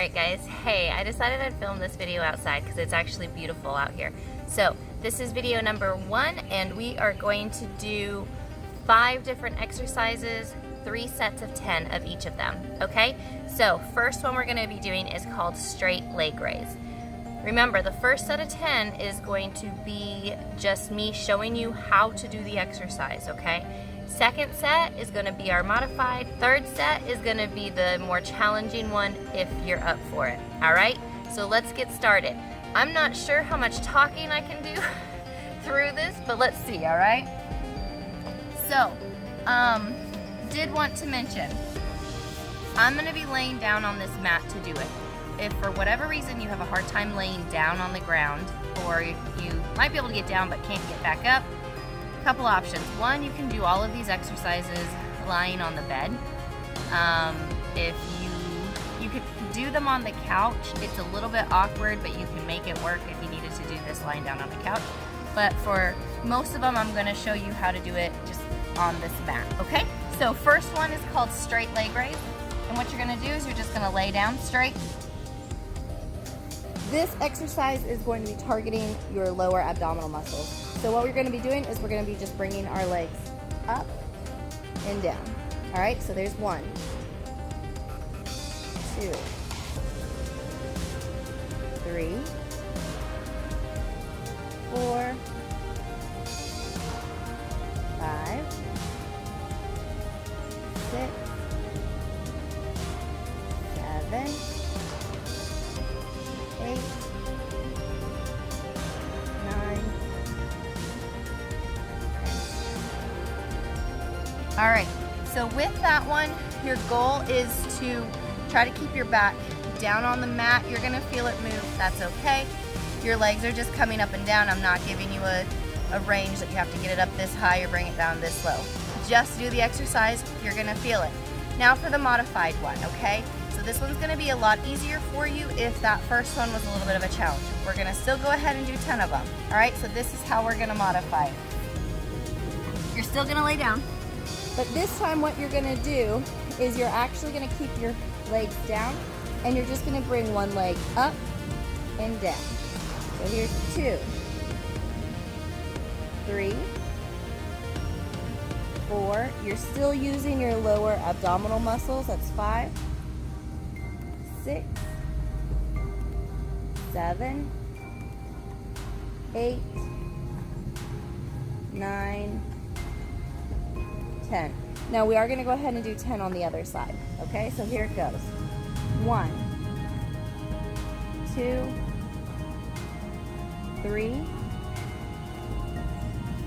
Alright guys, hey, I decided I'd film this video outside because it's actually beautiful out here. So this is video number 1 and we are going to do 5 different exercises, 3 sets of 10 of each of them, okay? So first one we're going to be doing is called straight leg raise. Remember, the first set of 10 is going to be just me showing you how to do the exercise, okay? Second set is going to be our modified. Third set is going to be the more challenging one if you're up for it. All right, so let's get started. I'm not sure how much talking I can do through this, but let's see, all right? So, did want to mention, I'm going to be laying down on this mat to do it. If for whatever reason you have a hard time laying down on the ground, or you might be able to get down but can't get back up, couple options. One, you can do all of these exercises lying on the bed. If you could do them on the couch. It's a little bit awkward, but you can make it work if you needed to do this lying down on the couch. But for most of them, I'm going to show you how to do it just on this mat, okay? So first one is called straight leg raise. And what you're going to do is you're just going to lay down straight. This exercise is going to be targeting your lower abdominal muscles. So what we're going to be doing is we're going to be just bringing our legs up and down. All right, so there's 1, 2, 3, 4, 5, 6, 7, 8, 9. All right, so with that one, your goal is to try to keep your back down on the mat. You're gonna feel it move, that's okay. Your legs are just coming up and down. I'm not giving you a range that you have to get it up this high or bring it down this low. Just do the exercise, you're gonna feel it. Now for the modified one, okay? So this one's gonna be a lot easier for you if that first one was a little bit of a challenge. We're gonna still go ahead and do 10 of them. All right, so this is how we're gonna modify it. You're still gonna lay down. But this time what you're gonna do is you're actually gonna keep your legs down and you're just gonna bring one leg up and down. So here's 2, 3, 4. You're still using your lower abdominal muscles. That's 5, 6, 7, 8, 9, 10. Now we are going to go ahead and do 10 on the other side. Okay, so here it goes. 1, 2, 3,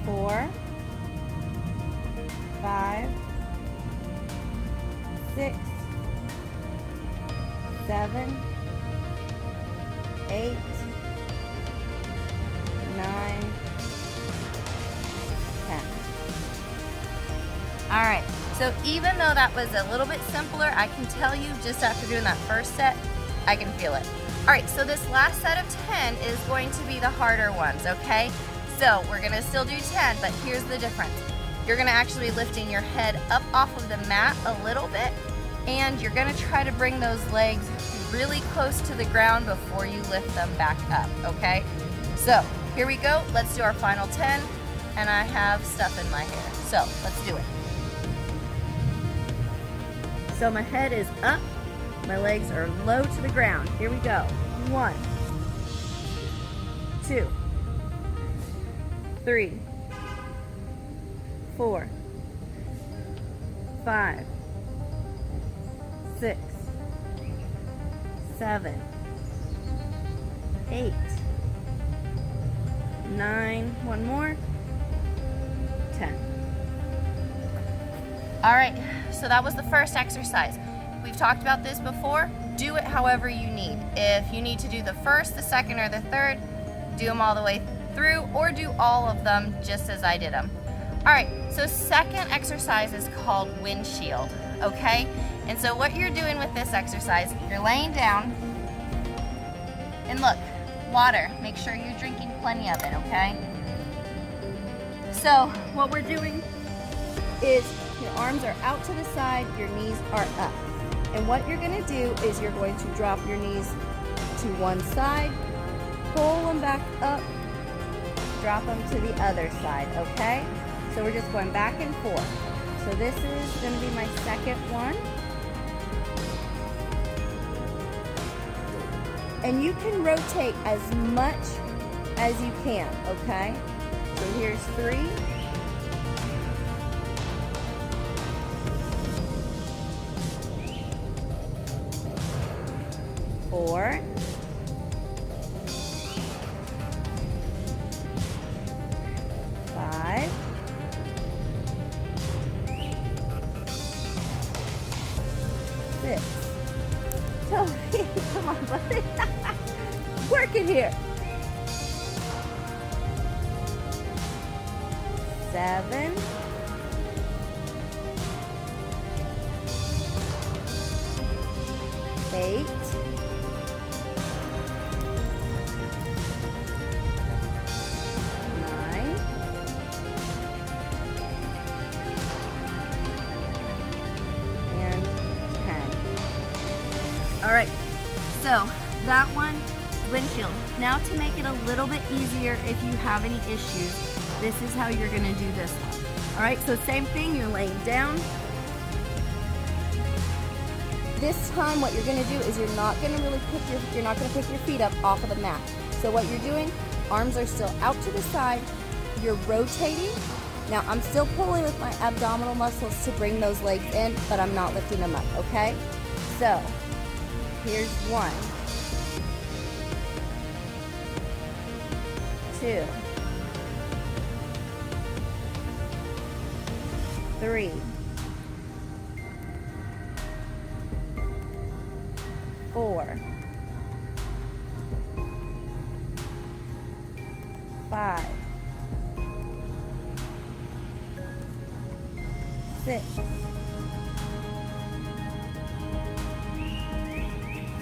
4, 5, 6, 7, 8, 9, 10. All right, so even though that was a little bit simpler, I can tell you just after doing that first set, I can feel it. All right, so this last set of 10 is going to be the harder ones, okay? So we're gonna still do 10, but here's the difference. You're gonna actually be lifting your head up off of the mat a little bit, and you're gonna try to bring those legs really close to the ground before you lift them back up, okay? So here we go, let's do our final 10, and I have stuff in my hair, so let's do it. So my head is up, my legs are low to the ground. Here we go. 1, 2, 3, 4, 5, 6, 7, 8, 9, one more, 10. All right, so that was the first exercise. We've talked about this before. Do it however you need. If you need to do the first, the second, or the third, do them all the way through, or do all of them just as I did them. All right, so second exercise is called windshield, okay? And so what you're doing with this exercise, you're laying down, and look, water. Make sure you're drinking plenty of it, okay? So what we're doing is your arms are out to the side, your knees are up. And what you're gonna do is you're going to drop your knees to one side, pull them back up, drop them to the other side, okay? So we're just going back and forth. So this is gonna be my second one. And you can rotate as much as you can, okay? So here's 3. 4. 5. 6. Tony, come on, buddy. Work it here. 7. 8. 9. 10. All right, so that one, windshield. Now to make it a little bit easier if you have any issues, this is how you're gonna do this one. All right, so same thing, you're laying down. This time what you're gonna do is you're not gonna pick your feet up off of the mat. So what you're doing, arms are still out to the side, you're rotating. Now I'm still pulling with my abdominal muscles to bring those legs in, but I'm not lifting them up, okay? So, here's 1, 2, 3, 4, 5, 6,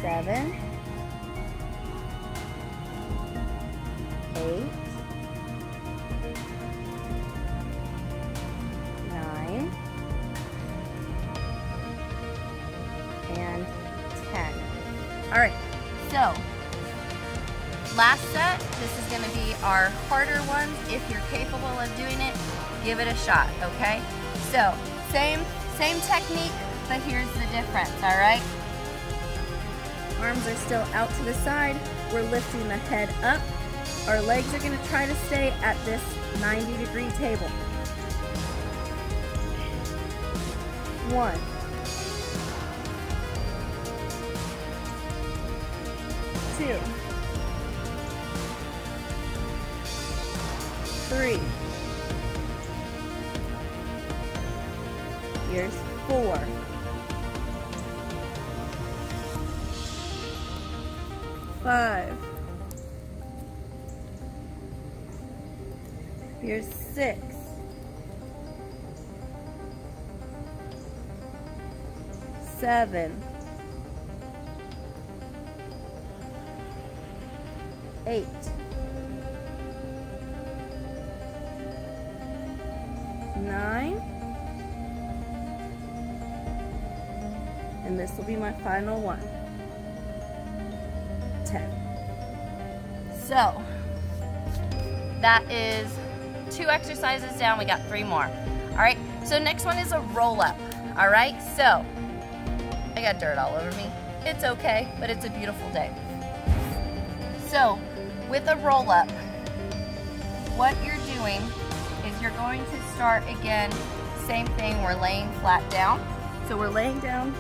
7, 8, 9, and 10. All right, so last set, this is gonna be our harder ones. If you're capable of doing it, give it a shot, okay? So, same technique, but here's the difference, all right? Arms are still out to the side. We're lifting the head up. Our legs are gonna try to stay at this 90-degree table. 1, 2, 3. Here's 4. 5. Here's 6. 7. 8. 9. And this will be my final one. 10. So, that is 2 exercises down. We got 3 more. All right, so next one is a roll-up. All right, so I got dirt all over me. It's okay, but it's a beautiful day. So, with a roll-up, what you're doing is you're going to start again, same thing, we're laying flat down. So we're laying down,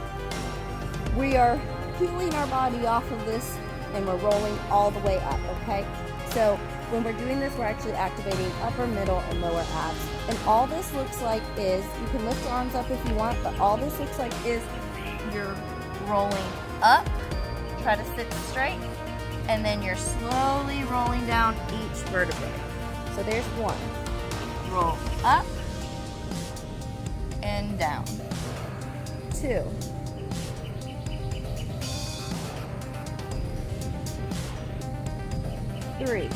we are peeling our body off of this, and we're rolling all the way up, okay? So when we're doing this, we're actually activating upper, middle, and lower abs. And all this looks like is, you can lift your arms up if you want, but all this looks like is you're rolling up, try to sit straight, and then you're slowly rolling down each vertebrae. So there's 1. Roll up and down. 2. 3.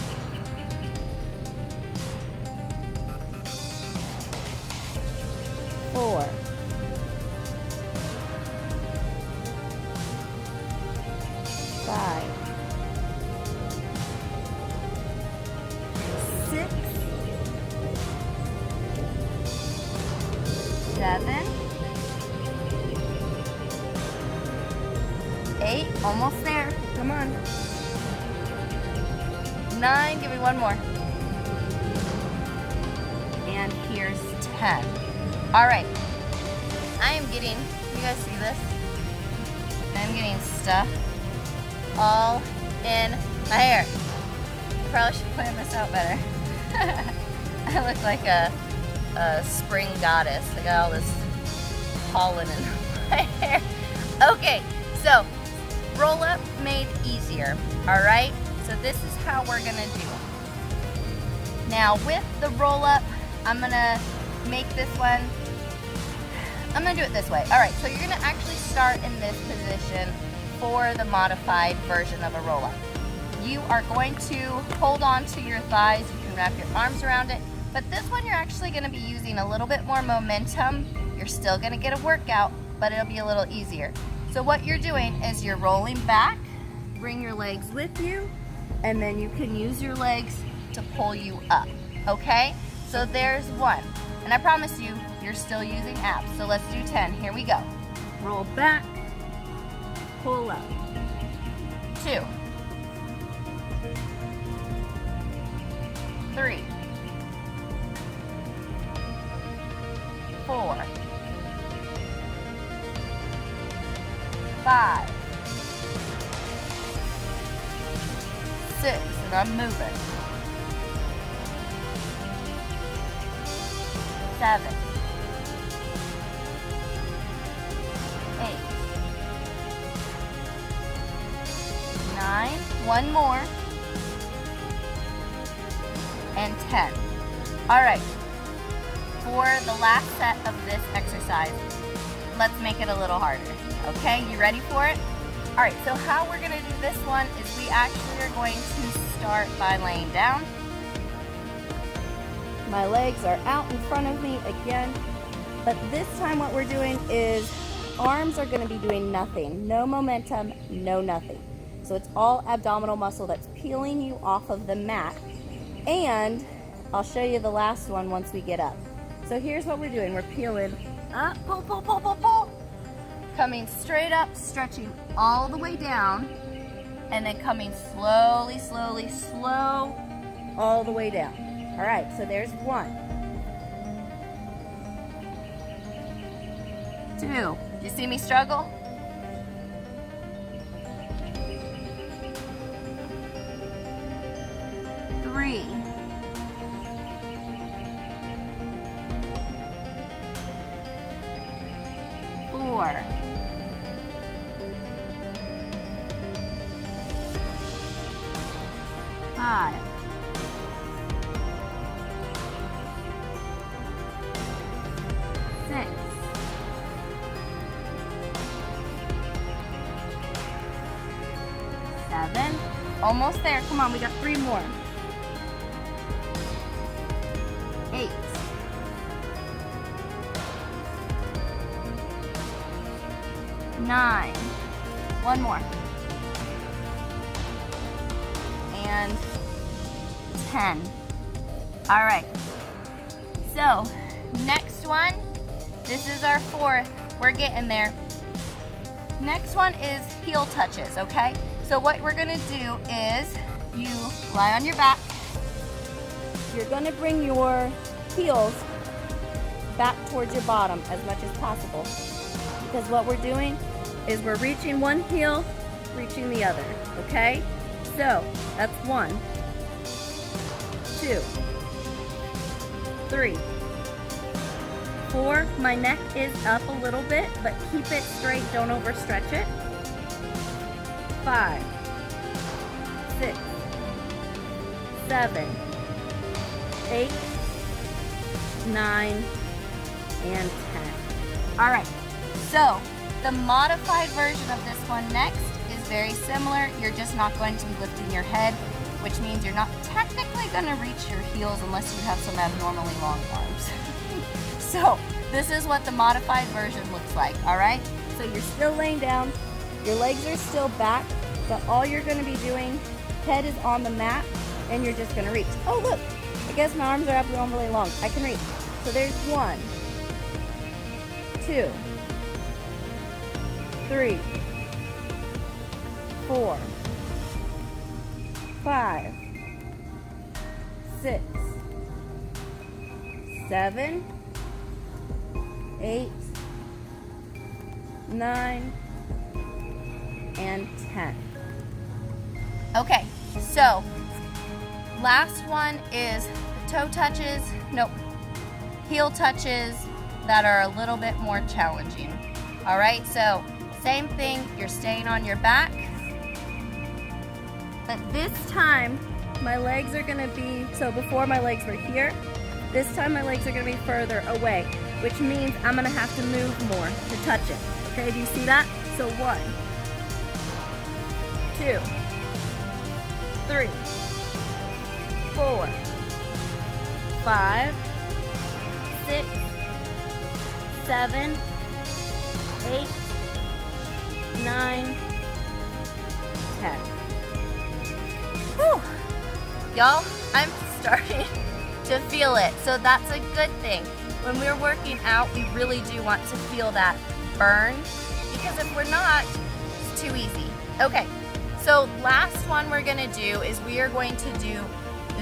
4. 7, 8, almost there. Come on. 9, give me one more. And here's 10. All right. I am getting, you guys see this? I'm getting stuff all in my hair. I probably should plan this out better. I look like a spring goddess. I got all this pollen in my hair. Okay, so roll up made easier, all right? So this is how we're gonna do it. Now with the roll up, I'm gonna make this one, I'm gonna do it this way. All right, so you're gonna actually start in this position for the modified version of a roll up. You are going to hold on to your thighs, you can wrap your arms around it, but this one you're actually gonna be using a little bit more momentum. You're still gonna get a workout, but it'll be a little easier. So what you're doing is you're rolling back, bring your legs with you, and then you can use your legs to pull you up, okay? So there's one, and I promise you, you're still using abs. So let's do 10, here we go. Roll back, pull up. 2, 3, 4, 5, 6, and I'm moving. 7, 8, 9, one more, and 10. All right, for the last set of this exercise, let's make it a little harder, okay? You ready for it? All right, so how we're gonna do this one is we actually are going to start by laying down. My legs are out in front of me again, but this time what we're doing is arms are gonna be doing nothing. No momentum, no nothing. So it's all abdominal muscle that's peeling you off of the mat. And I'll show you the last one once we get up. So here's what we're doing. We're peeling up, pull, pull, pull, pull, pull. Coming straight up, stretching all the way down, and then coming slowly, slowly, slow, all the way down. All right, so there's 1. 2, you see me struggle? 3, 4, 5, 6, 7, almost there. Come on, we got 3 more. 8, 9, one more, and 10. All right, so next one, this is our 4th, we're getting there. Next one is heel touches, okay? So what we're gonna do is you lie on your back. You're gonna bring your heels back towards your bottom as much as possible. Because what we're doing is we're reaching one heel, reaching the other, okay? So that's 1, 2, 3, 4. My neck is up a little bit, but keep it straight, don't overstretch it. 5, 6, 7, 8, 9, and 10. All right, so the modified version of this one next is very similar. You're just not going to be lifting your head, which means you're not technically going to reach your heels unless you have some abnormally long arms. So this is what the modified version looks like, all right? So you're still laying down, your legs are still back, but all you're going to be doing, head is on the mat, and you're just going to reach. Oh, look, I guess my arms are abnormally long. I can reach. So there's 1, 2, 3, 4, 5, 6, 7, 8, 9, and 10. Okay, so last one is toe touches, nope, heel touches that are a little bit more challenging. All right, so same thing, you're staying on your back, but this time my legs are gonna be, so before my legs were here, this time my legs are gonna be further away, which means I'm gonna have to move more to touch it. Okay, do you see that? So 1, 2, 3, 4, 5, 6, 7, 8, 9, 10. Whew. Y'all, I'm starting to feel it, so that's a good thing. When we're working out, we really do want to feel that burn, because if we're not, it's too easy. Okay, so last one we're gonna do is we are going to do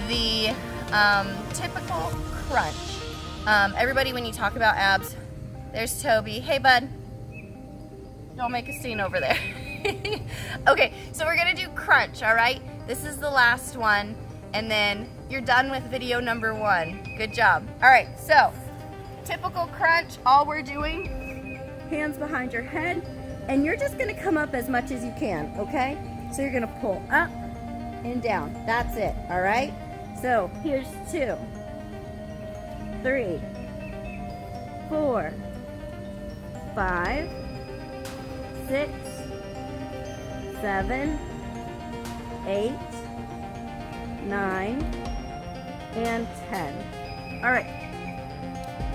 the typical crunch. Everybody, when you talk about abs, there's Toby. Hey, bud. Don't make a scene over there. Okay, so we're gonna do crunch, all right? This is the last one, and then you're done with video number 1. Good job. All right, so typical crunch, all we're doing, hands behind your head, and you're just gonna come up as much as you can, okay? So you're gonna pull up and down. That's it, all right? So here's 2, 3, 4, 5, 6, 7, 8, 9, and 10. All right.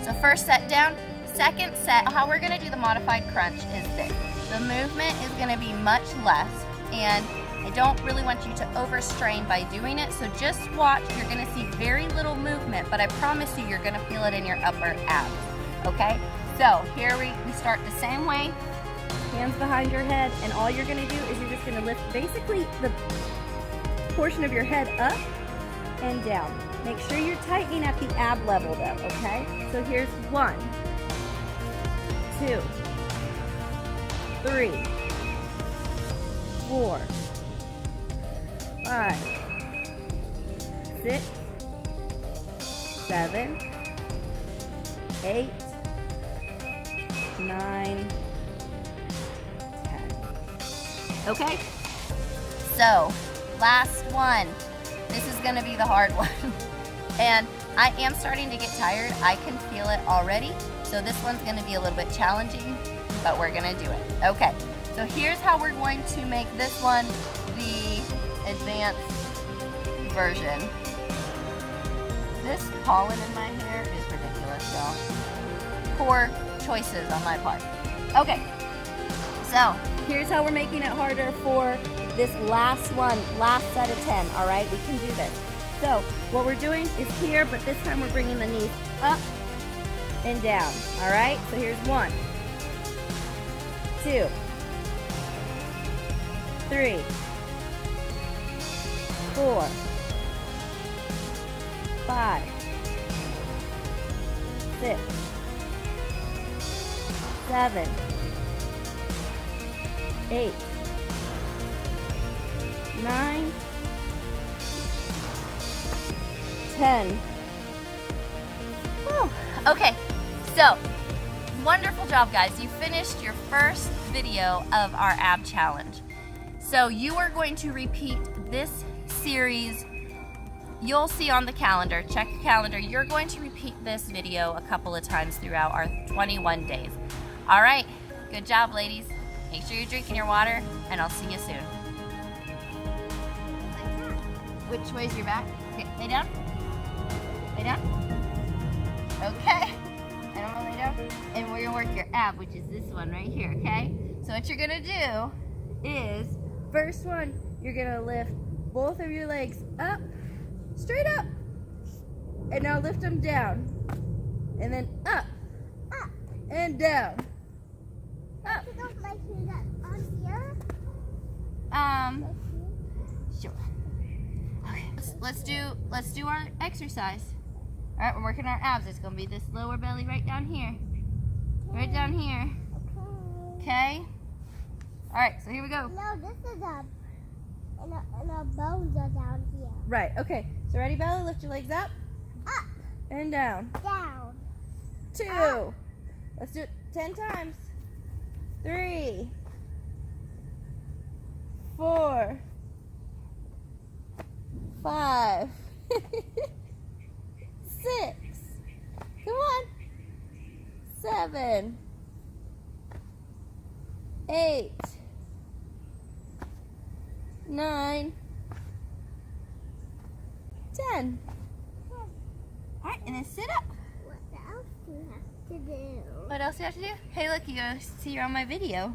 So first set down. Second set, how we're gonna do the modified crunch is this. The movement is gonna be much less, and I don't really want you to overstrain by doing it, so just watch. You're gonna see very little movement, but I promise you, you're gonna feel it in your upper abs, okay? So here we start the same way, hands behind your head, and all you're gonna do is you're just gonna lift basically the portion of your head up and down. Make sure you're tightening at the ab level though, okay? So here's 1, 2, 3, 4, 5, 6, 7, 8, 9, 10. Okay? So, last one. This is gonna be the hard one. And I am starting to get tired. I can feel it already. So this one's gonna be a little bit challenging, but we're gonna do it. Okay, so here's how we're going to make this one the advanced version. This pollen in my hair is ridiculous, y'all. Poor choices on my part. Okay, so here's how we're making it harder for this last one, last set of 10, all right? We can do this. So what we're doing is here, but this time we're bringing the knees up and down, all right? So here's 1, 2, 3, 4, 5, 6, 7, 8, 9, 10. Whew. Okay, so wonderful job, guys. You finished your first video of our ab challenge. So you are going to repeat this series. You'll see on the calendar, check your calendar. You're going to repeat this video a couple of times throughout our 21 days. All right, good job, ladies. Make sure you're drinking your water, and I'll see you soon. Which way's your back? Okay, lay down. Lay down. Okay. I don't want to lay down. And we're going to work your ab, which is this one right here, okay? So what you're going to do is, first one, you're going to lift both of your legs up, straight up. And now lift them down. And then up, up. and down. Up. You don't like me that on here? Sure. Okay, let's do our exercise. All right, we're working our abs. It's gonna be this lower belly right down here. Right down here. Okay. All right, so here we go. No, this is and our bones are down here. Right. Okay. So ready, Bella? Lift your legs up Up, and down. down. 2. Up. Let's do it 10 times. 3, 4, 5, 6. Come on. 7, 8, 9, 10. All right, and then sit up. What else do you have to do? What else do you have to do? Hey, look, you go see you're on my video.